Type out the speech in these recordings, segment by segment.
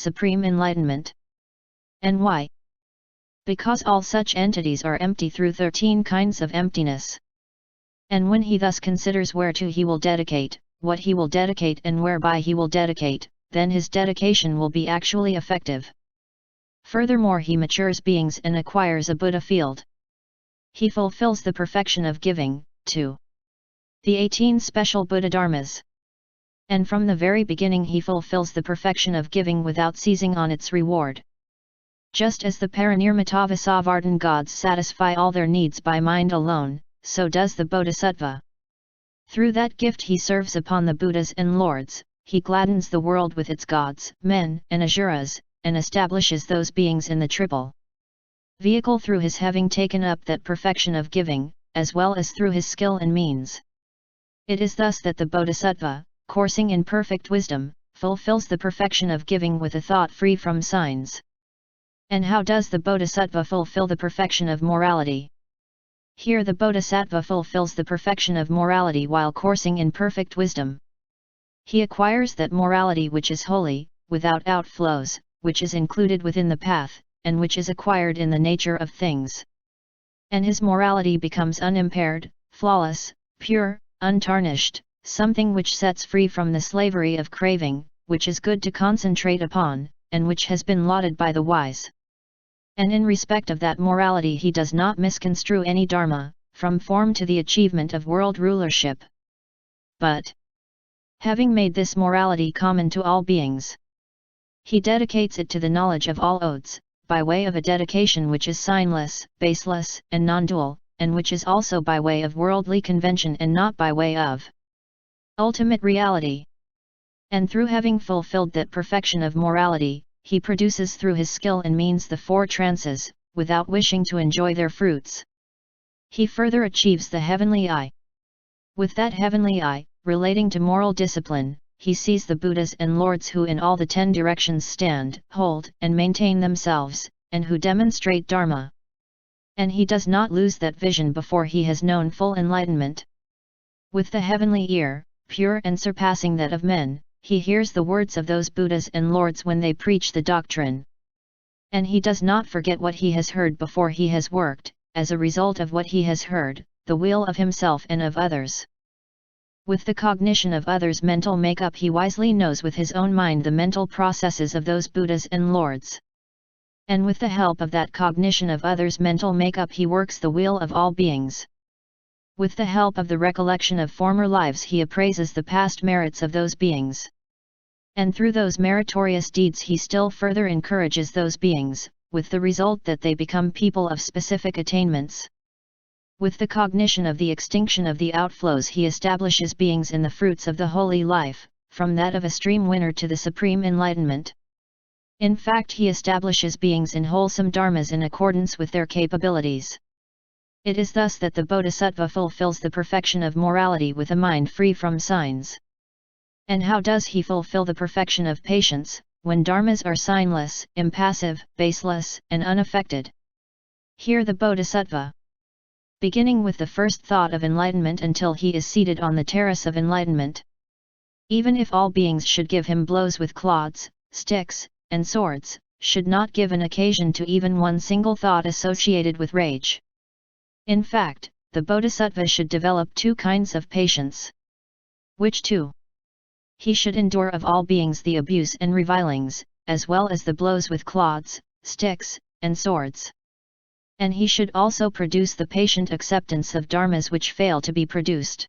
supreme enlightenment. And why? Because all such entities are empty through 13 kinds of emptiness. And when he thus considers whereto he will dedicate, what he will dedicate and whereby he will dedicate, then his dedication will be actually effective. Furthermore, he matures beings and acquires a Buddha field. He fulfills the perfection of giving, too. The 18 special Buddha Dharmas. And from the very beginning he fulfills the perfection of giving without seizing on its reward. Just as the Parinirmitavasavardhan gods satisfy all their needs by mind alone, so does the bodhisattva. Through that gift he serves upon the Buddhas and Lords, he gladdens the world with its gods, men, and asuras, and establishes those beings in the triple vehicle through his having taken up that perfection of giving, as well as through his skill and means. It is thus that the bodhisattva, coursing in perfect wisdom, fulfills the perfection of giving with a thought free from signs. And how does the bodhisattva fulfill the perfection of morality? Here the bodhisattva fulfills the perfection of morality while coursing in perfect wisdom. He acquires that morality which is holy, without outflows, which is included within the path, and which is acquired in the nature of things. And his morality becomes unimpaired, flawless, pure, untarnished, something which sets free from the slavery of craving, which is good to concentrate upon, and which has been lauded by the wise. And in respect of that morality he does not misconstrue any dharma, from form to the achievement of world rulership. But, having made this morality common to all beings, he dedicates it to the knowledge of all odes, by way of a dedication which is signless, baseless, and nondual, and which is also by way of worldly convention and not by way of ultimate reality. And through having fulfilled that perfection of morality, he produces through his skill and means the 4 trances, without wishing to enjoy their fruits. He further achieves the heavenly eye. With that heavenly eye, relating to moral discipline, he sees the Buddhas and Lords who in all the 10 directions stand, hold, and maintain themselves, and who demonstrate dharma. And he does not lose that vision before he has known full enlightenment. With the heavenly ear, pure and surpassing that of men, he hears the words of those Buddhas and Lords when they preach the doctrine. And he does not forget what he has heard before he has worked, as a result of what he has heard, the will of himself and of others. With the cognition of others' mental makeup he wisely knows with his own mind the mental processes of those Buddhas and Lords. And with the help of that cognition of others' mental makeup he works the wheel of all beings. With the help of the recollection of former lives he appraises the past merits of those beings. And through those meritorious deeds he still further encourages those beings, with the result that they become people of specific attainments. With the cognition of the extinction of the outflows he establishes beings in the fruits of the holy life, from that of a stream winner to the supreme enlightenment. In fact, he establishes beings in wholesome dharmas in accordance with their capabilities. It is thus that the bodhisattva fulfills the perfection of morality with a mind free from signs. And how does he fulfill the perfection of patience, when dharmas are signless, impassive, baseless, and unaffected? Here the bodhisattva, beginning with the first thought of enlightenment until he is seated on the terrace of enlightenment. Even if all beings should give him blows with clods, sticks, and swords, should not give an occasion to even one single thought associated with rage. In fact, the bodhisattva should develop 2 kinds of patience. Which 2? He should endure of all beings the abuse and revilings, as well as the blows with clods, sticks, and swords. And he should also produce the patient acceptance of dharmas which fail to be produced.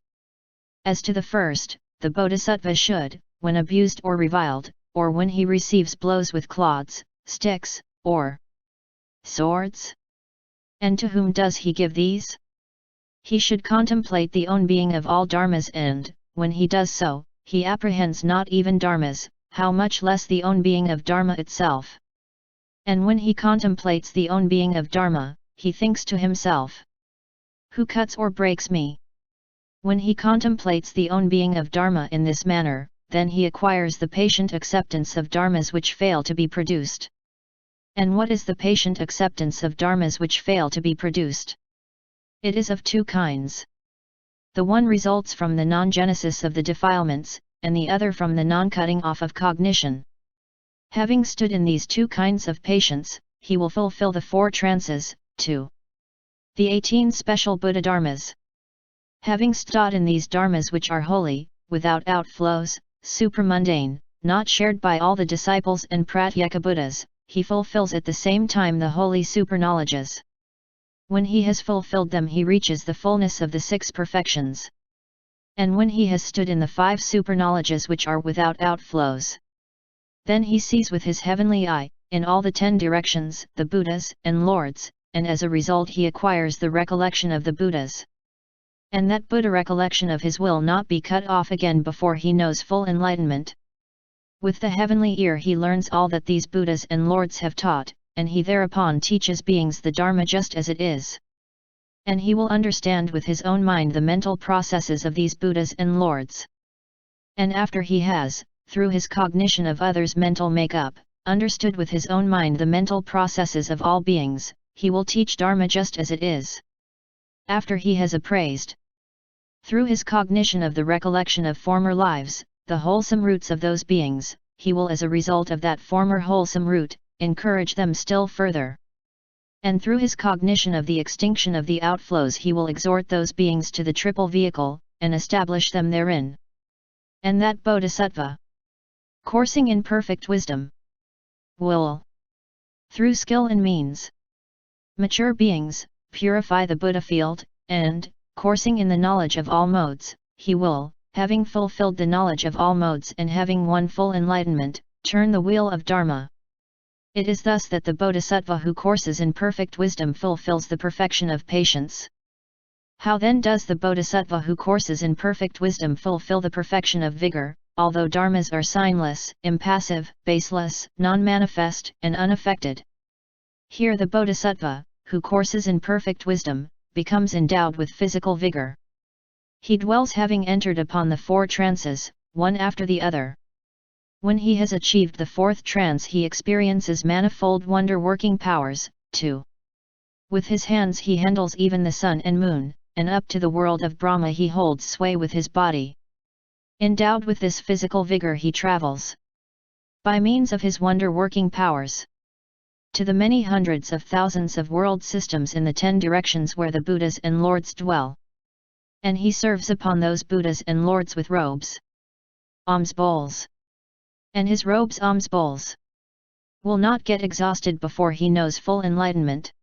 As to the first, the bodhisattva should, when abused or reviled, or when he receives blows with clods, sticks, or swords. And to whom does he give these? He should contemplate the own being of all dharmas and, when he does so, he apprehends not even dharmas, how much less the own being of dharma itself. And when he contemplates the own being of dharma, he thinks to himself, who cuts or breaks me? When he contemplates the own being of dharma in this manner, then he acquires the patient acceptance of dharmas which fail to be produced. And what is the patient acceptance of dharmas which fail to be produced? It is of 2 kinds. The one results from the non-genesis of the defilements, and the other from the non-cutting off of cognition. Having stood in these two kinds of patience, he will fulfill the 4 trances, 2. The 18 special Buddha dharmas. Having stood in these dharmas which are holy, without outflows, supramundane, not shared by all the disciples and pratyeka Buddhas, he fulfills at the same time the holy superknowledges. When he has fulfilled them he reaches the fullness of the 6 perfections. And when he has stood in the 5 superknowledges which are without outflows, then he sees with his heavenly eye, in all the 10 directions, the Buddhas and Lords, and as a result he acquires the recollection of the Buddhas. And that Buddha recollection of his will not be cut off again before he knows full enlightenment. With the heavenly ear he learns all that these Buddhas and Lords have taught, and he thereupon teaches beings the Dharma just as it is. And he will understand with his own mind the mental processes of these Buddhas and Lords. And after he has, through his cognition of others' mental make-up, understood with his own mind the mental processes of all beings, he will teach Dharma just as it is. After he has appraised, through his cognition of the recollection of former lives, the wholesome roots of those beings, he will as a result of that former wholesome root, encourage them still further. And through his cognition of the extinction of the outflows he will exhort those beings to the triple vehicle, and establish them therein. And that bodhisattva, coursing in perfect wisdom, will, through skill and means, mature beings, purify the Buddha field, and, coursing in the knowledge of all modes, he will, having fulfilled the knowledge of all modes and having won full enlightenment, turn the wheel of Dharma. It is thus that the bodhisattva who courses in perfect wisdom fulfills the perfection of patience. How then does the bodhisattva who courses in perfect wisdom fulfill the perfection of vigor, although dharmas are signless, impassive, baseless, non-manifest, and unaffected? Here the bodhisattva, who courses in perfect wisdom, becomes endowed with physical vigor. He dwells having entered upon the 4 trances, one after the other. When he has achieved the 4th trance he experiences manifold wonder-working powers, 2. With his hands he handles even the sun and moon, and up to the world of Brahma he holds sway with his body. Endowed with this physical vigor he travels, by means of his wonder-working powers, to the many hundreds of thousands of world systems in the 10 directions where the Buddhas and Lords dwell. And he serves upon those Buddhas and Lords with robes, alms bowls. And his robes alms bowls will not get exhausted before he knows full enlightenment.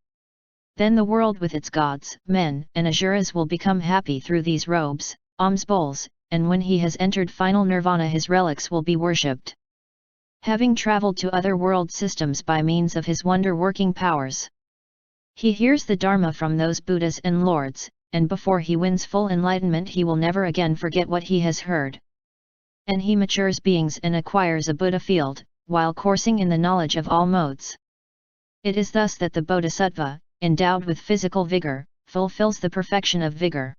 Then the world with its gods, men, and asuras will become happy through these robes, alms bowls, and when he has entered final nirvana his relics will be worshipped. Having travelled to other world systems by means of his wonder-working powers, he hears the Dharma from those Buddhas and Lords, and before he wins full enlightenment he will never again forget what he has heard. And he matures beings and acquires a Buddha field, while coursing in the knowledge of all modes. It is thus that the bodhisattva, endowed with physical vigor, fulfills the perfection of vigor.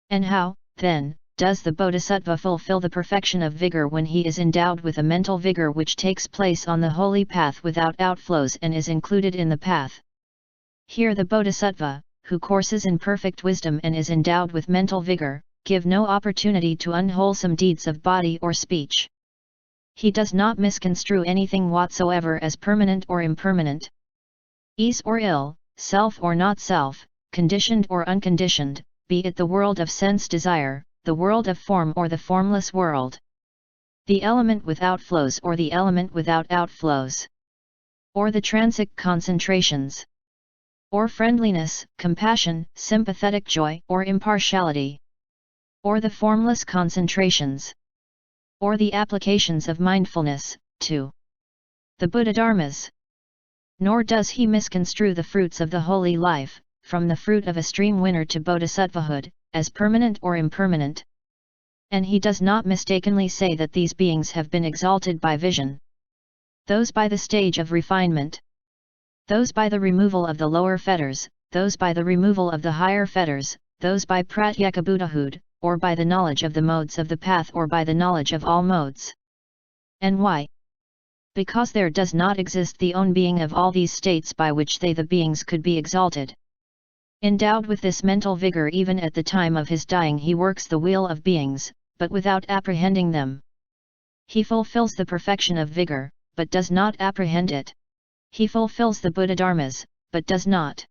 And how, then, does the bodhisattva fulfill the perfection of vigor when he is endowed with a mental vigor which takes place on the holy path without outflows and is included in the path? Here the bodhisattva, who courses in perfect wisdom and is endowed with mental vigor, give no opportunity to unwholesome deeds of body or speech. He does not misconstrue anything whatsoever as permanent or impermanent, ease or ill, self or not self, conditioned or unconditioned, be it the world of sense desire, the world of form or the formless world, the element with outflows or the element without outflows, or the transic concentrations, or friendliness, compassion, sympathetic joy or impartiality, or the formless concentrations, or the applications of mindfulness, to the Buddha Dharmas. Nor does he misconstrue the fruits of the holy life, from the fruit of a stream winner to bodhisattvahood, as permanent or impermanent. And he does not mistakenly say that these beings have been exalted by vision, those by the stage of refinement, those by the removal of the lower fetters, those by the removal of the higher fetters, those by pratyeka Buddhahood, or by the knowledge of the modes of the path or by the knowledge of all modes. And why? Because there does not exist the own being of all these states by which they the beings could be exalted. Endowed with this mental vigor even at the time of his dying he works the wheel of beings, but without apprehending them. He fulfills the perfection of vigor, but does not apprehend it. He fulfills the Buddha dharmas, but does not